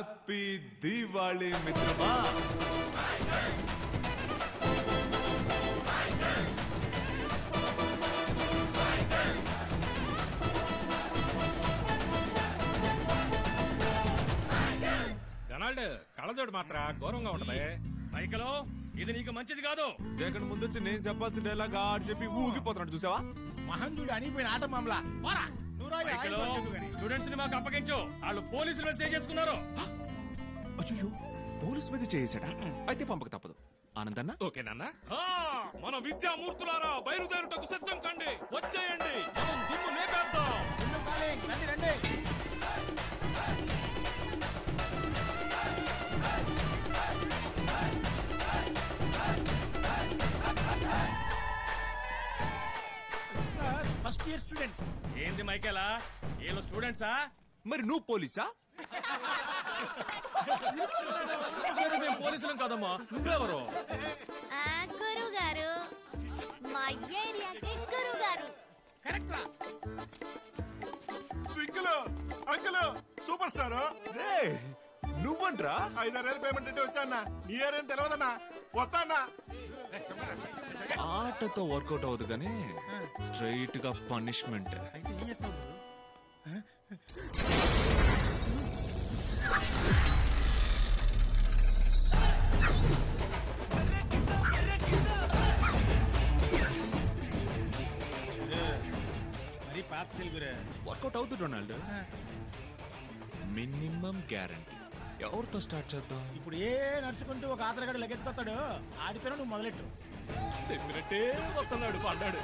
Happy Diwali మిత్రమా. Donald కళ్ళజోడు మాత్రం ఘోరంగా ఉంటది. మైకలో ఇది నీకు మంచిది కాదు. సెకండ్ ముందు వచ్చి నేను చెప్పాల్సిన డైలాగ్ ఆడు చెప్పి ఊగిపోతున్నాడు చూసావా. మహంజుడు అనిపోయిన ఆట మామలా స్టూడెంట్స్ ని మాకు అప్పగించు. వాళ్ళు పోలీసులు మీద స్టే చేసుకున్నారు. అయ్యో పోలీస్ మీద చేసాడా? అయితే పంపక తప్పదు. ఆనందన్న ఓకేనన్నా. మన విద్యామూర్తులారా బయలుదేరుటకు సిద్ధం కండి. వచ్చేయండి, మనం దుమ్ము లేపేద్దాం. రండి రండి. Sir first year students. ఏంది మైకేలా, వీళ్ళు స్టూడెంట్సా? మరి నువ్వు పోలీసా? మేము పోలీసులం కాదమ్మా. నువ్వెవరు? గురువు గారు, మా ఏరియాకి గురువు గారు. కరెక్ట్ రా. Uncle super star. నువ్వంట్రా? 5,000 పేమెంట్ అంటే వచ్చానా? నీ ఏరేం తెలియదన్నా. వస్తానా? ఆటతో వర్కౌట్ అవ్వదు కానీ స్ట్రైట్ గా పనిష్మెంట్. అయితే ఏం చేస్తావు? మరి పాస్ చెల్గురే వర్కౌట్ అవుతుంది డొనాల్డ్. Minimum guarantee. ఎవరితో స్టార్ట్ చేద్దాం? ఇప్పుడు ఏ నడుచుకుంటూ ఒక ఆధారగాడు లెగ్గెత్తుకొస్తాడు. ఆడితేనే నువ్వు మొదలెట్టు. చెప్పినట్టే వస్తున్నాడు పడ్డాడు.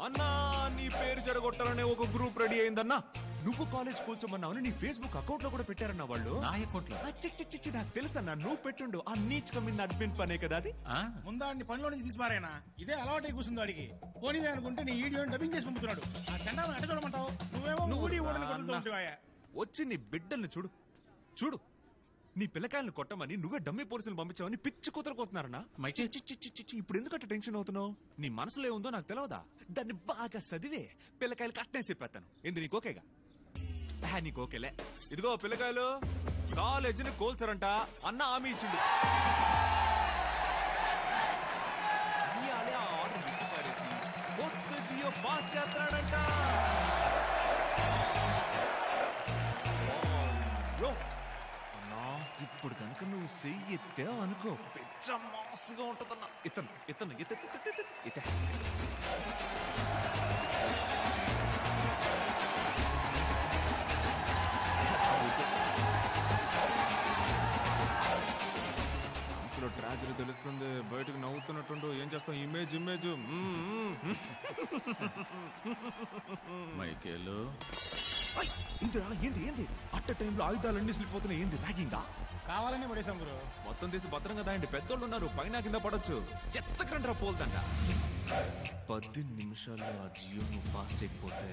అన్నా నీ పేరు జరగొట్టాలనే ఒక గ్రూప్ రెడీ అయిందన్నా. నువ్వు కాలేజ్ కూర్చోమన్నావు, నీ ఫేస్బుక్ అకౌంట్ లో కూడా పెట్టారన్నా వాళ్ళు. నా అకౌంట్ లో? నాకు తెలుసన్నా, నువ్వు పెట్టుండు. ఆ నీచ్ కమ్మిన అడ్మిన్ పనే కదా అది. ముందాడిని పనిలో నుంచి తీసిపారేనా? ఇదే అలవాటై కూర్చుంది వాడికి. పోనీ అనుకుంటే నీ వీడియోని డబ్బింగ్ చేసి పంపుతున్నాడు. ఆ చండాలను అడ్డ చూడమంటావు? నువ్వేమో వచ్చి నీ బిడ్డల్ని చూడు చూడు. నీ పిల్లకాయలను కొట్టమని నువ్వే డమ్మి పోలీసులు పంపించావని పిచ్చి కూతురు కోస్తున్నారన్నా. ఇప్పుడు ఎందుకంటే టెన్షన్ అవుతున్నావు? నీ మనసులో ఏముందో నాకు తెలియదా? దాన్ని బాగా చదివే పిల్లకాయలు కట్టనే చెప్పేస్తాను. ఏంది నీకు ఓకేగా? నీకు ఓకేలే. ఇదిగో పిల్లకాయలు, కాలేజీని కోల్చారంట. అన్న హామీ ఇచ్చిండు. ఆర్డర్ ఇంటి పారేసి కొత్త జియో పాస్ చేస్తాడంట. ఇప్పుడు కనుక నువ్వు చెయ్యి ఎత్తావు అనుకో, పెద్ద మాసుగా ఉంటుందన్నా. ఇతను మనసులో ట్రాజడీ తెలుస్తుంది, బయటకు నవ్వుతున్నట్టుండు. ఏం చేస్తాం? Image image. మైకేలు ఇందిరా, ఏంది ఏంది అట్ట టైంలో ఆయుధాలన్నీ స్లిపోతున్నాయి. ఏంది ర్యాగింగా? కావాలని పడేసాం గురు. మొత్తం తీసి భద్రంగా దాయండి. పెద్దోళ్ళు ఉన్నారు, పైన కింద పడొచ్చు. ఎత్తకండ్రా పోల్దంట. 10 నిమిషాల్లో ఆ జియో నువ్వు ఫాస్ట్ అయిపోతే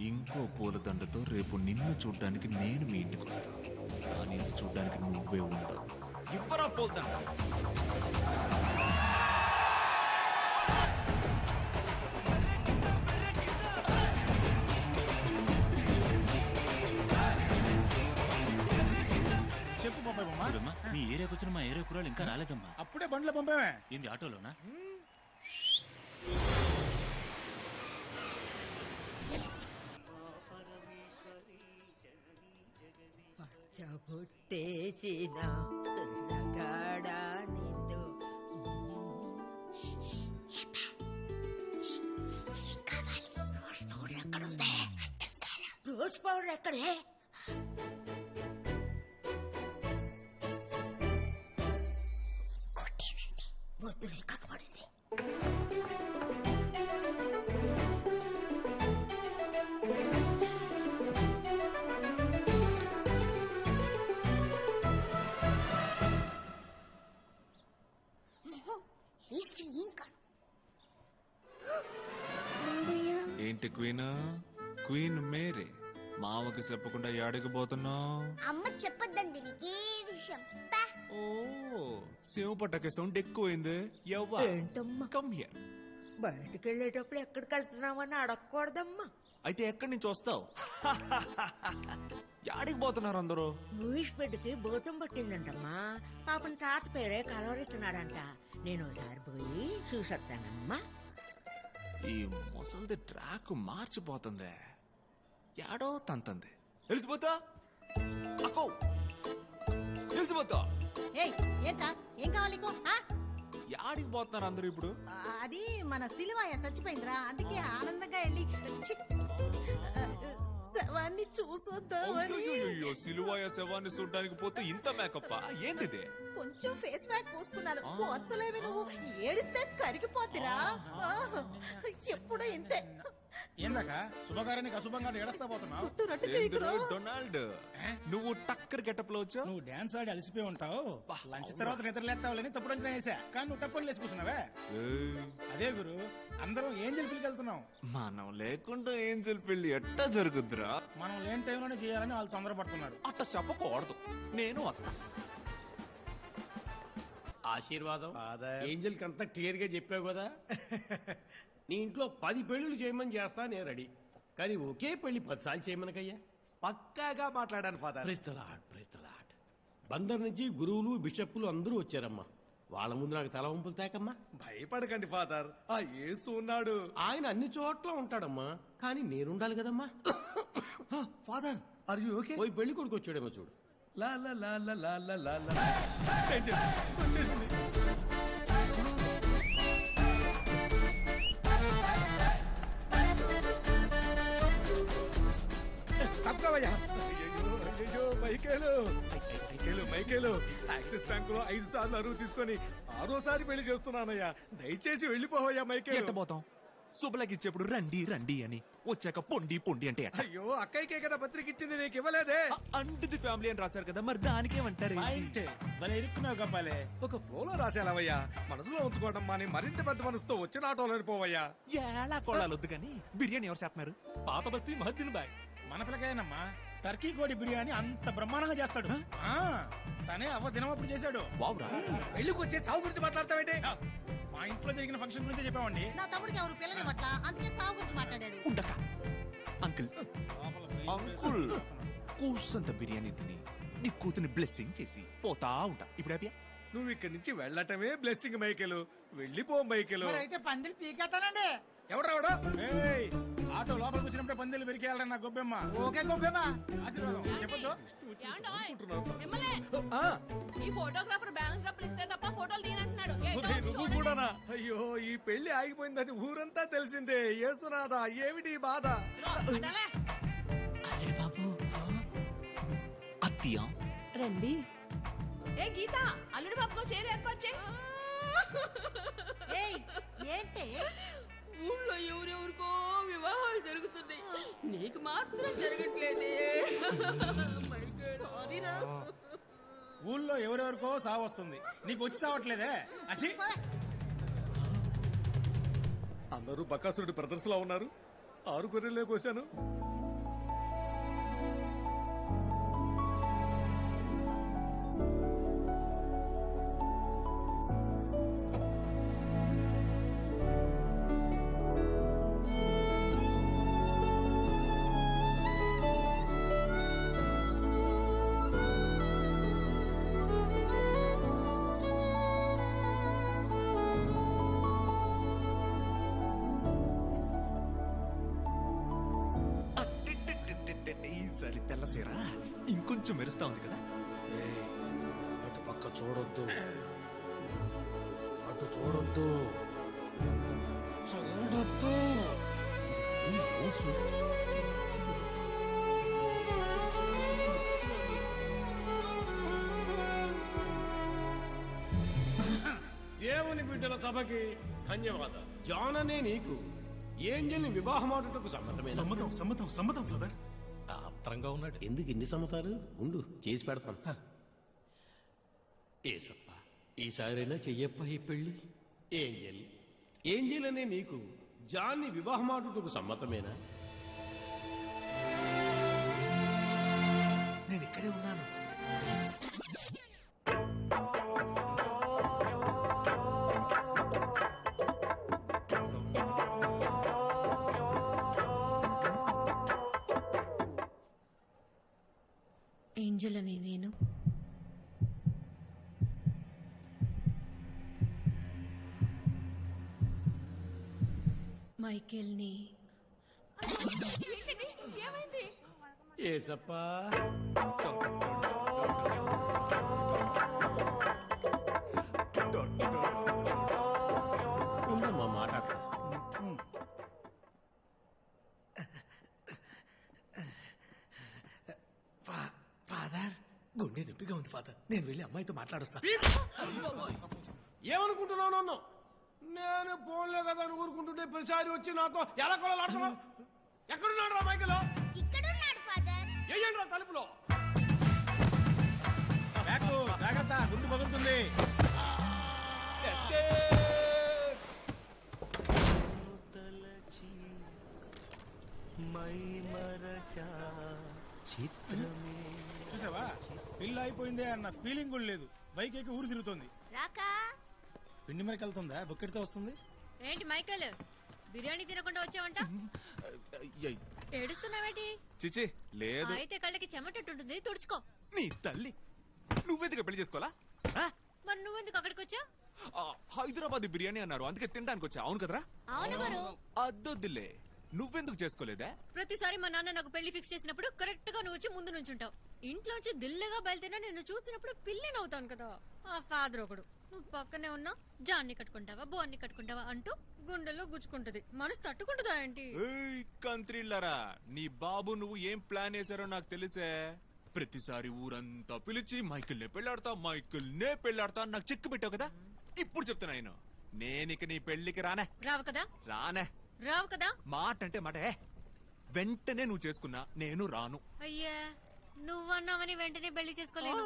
ఇంకో పూలదండతో రేపు నిన్ను చూడ్డానికి నేను మీ ఇంటికి వస్తా. ఆ నిన్ను చూడ్డానికి నువ్వే ఉండవు. ఇవ్వరా పోల్దండ. చెప్పు బాబాయ్ బొమ్మ. చూడమ్మా, మీ ఏరియాకి వచ్చిన మా ఏరియా కురాలు ఇంకా రాలేదమ్మా. అప్పుడే బండ్లో పంపామే. ఏంది ఆటోలోనా? పుట్టేసిన పిల్లగాడా నిన్ను రోజ్ పౌడర్ ఎక్కడే? వద్దులే, కక్కబడింది. ఏంటి క్వీన్? క్వీన్ మేరీ మామకి చెప్పకుండా యాడికి పోతున్నావు? అమ్మ చెప్పొద్దండి నీకే విషయం. పా. ఓ సేవ పట్టకే సౌండ్ ఎక్కువైంది. ఏంటమ్మా? Come here. బయటికి వెళ్ళేటప్పుడు ఎక్కడికి వెళ్తున్నామని అడగకూడదమ్మా. అయితే ఎక్కడి నుంచి వస్తావు? యాడికి పోతున్నారు అందరూ? మూవీస్ బెడ్కి భూతం పట్టిందంటమ్మా. పాపం తాత పేరే కలవరెత్తున్నాడంట. నేను ఒకసారి పోయి చూసొస్తానమ్మా. ఈ ముసలిది ట్రాక్ మార్చిపోతుంది. యాడో తంతంది. తెలిసిపోతా అక్కో, తెలిసిపోతా. ఏంటా? ఏం కావాలి నీకు? ఆ? యాడికి పోతున్నారు అందరూ ఇప్పుడు? అది మన సిలువాయ చచ్చిపోయిందిరా, అందుకే ఆనందంగా వెళ్ళి శవాన్ని చూసొద్దామని. అయ్యో, సిలువాయ శవాన్ని చూడడానికి పోతే ఇంత మేకప్ప ఏంటిది? కొంచెం ఫేస్ ప్యాక్ పూసుకున్నాను. పోర్చలేవి నువ్వు, ఏడిస్తే కరిగిపోద్దిరా. ఎప్పుడూ ఇంతే. ఏందాక శుభకార్యానికి అశుభంగా ఏడస్తా పోతున్నావు? డొనాల్డ్, నువ్వు టక్కర్ గెటప్ లో వచ్చావు. నువ్వు డాన్స్ ఆడి అలసిపోయి ఉంటావు. లంచ్ తర్వాత నిద్రలేస్తావులని తప్పుడు అంచనా వేసా. కానీ నువ్వు టప్పని లేచి కూర్చున్నావే. అదే గురు, అందరం ఏంజల్ పెళ్లికి వెళ్తున్నాం. మనం లేకుండా ఏంజల్ పెళ్లి ఎట్టా జరుగుద్దిరా? మనం లేని టైంలోనే చేయాలని వాళ్ళు తొందరపడుతున్నారు. అట్ట చెప్పకూడదు. నేను అత్త ఆశీర్వాదం. ఏంజల్ కంతా క్లియర్ గా చెప్పావు కదా. నీ ఇంట్లో 10 పెళ్లిళ్ళు చేయమని చేస్తా నేను రెడీ. కానీ ఒకే పెళ్లి 10 సార్లు చేయమనకయ్యా. పక్కాగా మాట్లాడాను ఫాదర్. ప్రితలాట్ బందర్ నుంచి గురువులు బిషప్పులు అందరూ వచ్చారమ్మా. వాళ్ళ ముందు నాకు తల వంపులు తేకమ్మా. భయపడకండి ఫాదర్, ఆ యేసు ఉన్నాడు. ఆయన అన్ని చోట్ల ఉంటాడమ్మా, కానీ నేనుండాలి కదమ్మా. Father are you okay? పోయి పెళ్లి కొడుకు వచ్చాడేమో చూడు. లా లా లా లా లా లా లా లా. వచ్చేసింది. తప్పవయ్యా. అయ్యో మైకేలు యాక్సిస్ బ్యాంకులో 5 సార్లు అరువు తీసుకొని 6వసారి పెళ్లి చేస్తున్నానయ్యా. దయచేసి వెళ్ళిపోవయ్యా మైకేలు. ఎట్టబోతాం? శుభలకి ఇచ్చేప్పుడు రండి రండి అని, వచ్చాక పొండి పొండి అంటే ఎట్ట? అయ్యో అక్కయ్యకే కదా పత్రిక ఇచ్చింది, నీకు ఇవ్వలేదే. అంటుది ఫ్యామిలీ అని రాశారు కదా, మరి దానికేమంటారు? భలే ఇరుక్కున్నావు గబ్బాలే. ఒక ఫ్లోలో రాసేలావయ్యా. మనసులో ఉంచుకోవడం మాని మరింత పెద్ద మనసుతో వచ్చిన ఆటోలో పోవయ్యా. ఎలా కొడాలి వద్దు కానీ బిర్యానీ ఎవరు చేస్తున్నారు? పాత బస్తీ మహద్దీన్ బాయ్. మన పిల్లకాయనమ్మా టర్కీ కోడి బిర్యానీ అంత బ్రహ్మాండంగా చేస్తాడు. తనే అవ్వ దినమప్పుడు చేశాడు. వావురా, పెళ్లికి వచ్చే చావు గురించి మాట్లాడతావేంటి? మా ఇంట్లో జరిగిన ఫంక్షన్ గురించి చెప్పామండి. నా తమ్ముడికి ఎవరు పిల్లని పట్ల, అందుకే సాగు గురించి మాట్లాడాడు. ఉండక అంకుల్ అంకుల్ కూసంత బిర్యానీ తిని నీ కూతుని బ్లెస్సింగ్ చేసి పోతా ఉంటా. ఇప్పుడు హ్యాపీయా? నువ్వు ఇక్కడి నుంచి వెళ్ళటమే బ్లెస్సింగ్ మైకేలు. వెళ్ళిపో మైకేలు. అయితే పందిరి పీకేస్తానండి. ఎవడా? ఆటో లోపలికి వచ్చినప్పుడే పందిలు పెరికేయాలరా నా గొబ్బెమ్మ. ఓకే గొబ్బెమ్మ, ఆశీర్వాదం చెప్పొద్దు. ఈ ఫోటోగ్రాఫర్ బ్యాలెన్స్ డబ్బులు ఇస్తే తప్ప ఫోటోలు తీనంటున్నాడు. నువ్వు కూడానా? అయ్యో ఈ పెళ్లి ఆగిపోయిందని ఊరంతా తెలిసిందే. యేసునాథా ఏమిటి బాధ? అరే బాబు, అత్తియా రండి. ఏ గీత, అల్లుడి బాబుకో చీర ఏర్పాటు చేయి. ఏయ్, ఏంటి ఊళ్ళో ఎవరెవరికో వివాహాలు జరుగుతున్నాయి, నీకు మాత్రం జరగట్లేదే. సారీరా. ఊళ్ళో ఎవరెవరికో సావు వస్తుంది, నీకు వచ్చి సావట్లేదే. అచ్చి అందరూ బకాసురుడి బ్రదర్స్ లా ఉన్నారు. 6 గొర్రెలే కోశాను. ఈసారి తెల్లసీర ఇంకొంచెం మెరుస్తా ఉంది కదా. అటు పక్క చూడొద్దు, అటు చూడొద్దు, చూడొద్దు. దేవుని బిడ్డల సభకి ధన్యవాదాలు. జాన్ అనే నీకు ఏంజల్ని వివాహమాడుటకు సమ్మతమే. సమ్మతం సమ్మతం సమ్మతం ఫాదర్. ఆత్రంగా ఉన్నాడు. ఎందుకు ఇన్ని సమ్మతాలు? ఉండు, చేసి పెడతాను. ఏసప్ప, ఈసారైనా చెయ్యప్ప ఈ పెళ్లి. ఏంజల్, ఏంజల్ అనే నీకు జాన్ని వివాహమాడుటకు సమ్మతమేనా? నేను ఇక్కడే ఉన్నాను. ఏంజల్ అనే నేను మైకేల్ని ఏమైంది? ఏసప్ప, ఉందమ్మా మాట్లాడతా. ఫాదర్, గుండె నొప్పిగా ఉంది ఫాదర్. నేను వెళ్ళి అమ్మాయితో మాట్లాడొస్తా. ఏమనుకుంటున్నావు నన్ను? నేను ఫోన్లే కదా అని ఊరుకుంటుంటే ప్రతిసారి వచ్చి నాతో ఎలా కొలాడుతున్నా? ఎక్కడున్నాడు రా మైకిల్? ఇక్కడున్నాడు ఫాదర్. ఏయండి రా తలుపులో. బ్యాకు జాగ్రత్త, గుండు పగులుతుంది. చూసావా, పిల్ల అయిపోయిందే అన్న ఫీలింగ్ కూడా లేదు. బైక్ ఎక్కి ఊరు తిరుగుతుంది. రాకా పిండి మరికి వెళ్తుందా, బొక్కెడితే వస్తుంది. ఏంటి మైకేల్, బిర్యానీ తినకుండా వచ్చావంట? ఏడుస్తున్నావేంటి? చిచి లేదు. అయితే కళ్ళకి చెమటట్టుంటుంది, తుడుచుకో. నీ తల్లి, నువ్వెందుకు పెళ్లి చేసుకోవాలా? ఆ? మరి నువ్వెందుకు అక్కడికి వచ్చా? హైదరాబాద్ బిర్యానీ అన్నారు, అందుకే తినడానికి వచ్చా. అవును కదరా? అవును గారు. అద్దొద్దులే, నువ్వెందుకు చేసుకోలేదా? ప్రతిసారి మా నాన్న నాకు పెళ్లి ఫిక్స్ చేసినప్పుడు కరెక్ట్ గా నువ్వు వచ్చి ముందు నుంచుంటావు. ఇంట్లోంచి దిల్లగా బయలుదేరినా నిన్ను చూసినప్పుడు పిల్లినవుతాను కదా. ఆ ఫాదర్ ఒకడు, నువ్వు పక్కనే ఉన్నా జాన్ని కట్టుకుంటావా బోన్ని కట్టుకుంటావా అంటూ గుండెల్లో గుచ్చుకుంటది. మనసు తట్టుకుంటుందా ఏంటి? కంత్రిల్లరా, నీ బాబు నువ్వు ఏం ప్లాన్ వేశారో నాకు తెలిసే. ప్రతిసారి ఊరంతా పిలిచి మైకిల్ నే పెళ్లాడతా అని నాకు చెక్కు పెట్టావు కదా. ఇప్పుడు చెప్తున్నా నేనిక నీ పెళ్లికి రానే. రావు కదా? రావు కదా? మాట అంటే మాట. వెంటనే నువ్వు చేసుకున్నా నేను రాను. అయ్యా, నువ్వన్నావని వెంటనే పెళ్లి చేసుకోలేను.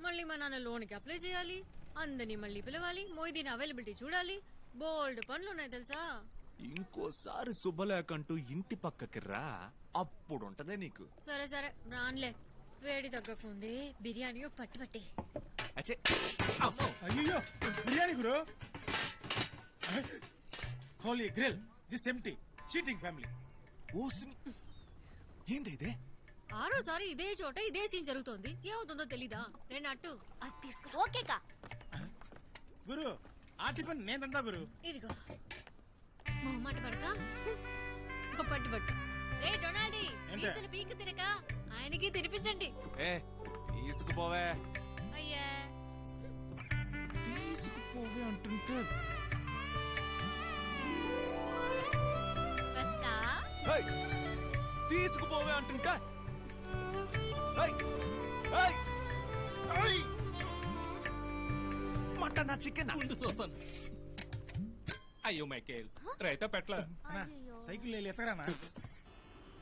మళ్ళీ మా నాన్న లోన్కి అప్లై చేయాలి, అందరినీ మళ్ళీ పిలవాలి, మొయిదీన్ అవైలబిలిటీ చూడాలి, బోల్డ్ పనులున్నాయి తెలుసా. ఇంకోసారి శుభలేకంటూ ఇంటి పక్కకి రా, అప్పుడుంటదే నీకు. సరే సరే రాన్లే, వేడి తగ్గకుంది. బిర్యానీ పట్టి అయ్యో, బిర్యానీ గురు. Holy grill, this empty cheating family. ఏంది? ఆరోసారి ఇదే చోట ఇదే సీన్ జరుగుతోంది, ఏమవుతుందో తెలీదా? రెండు అట్టు అది తీసుకురా. ఓకేకా గురు, ఆ టిఫిన్ నేను తింటా గురు. ఇదిగో మొహమాట పడక పట్టు పట్టు. రే డొనాల్డీ, పీసులు పీక్ తినక ఆయనకి తినిపించండి. తీసుకుపోవే. అయ్యా తీసుకుపోవే అంటుంటే వస్తా. తీసుకుపోవే అంటుంటే మటన్ మటనా చికెన్ ముందు చూస్తాను. అయ్యో మైకేల్ రైతా పెట్ల అన్నా, సైకిల్ వెళ్ళి ఎత్తగరానా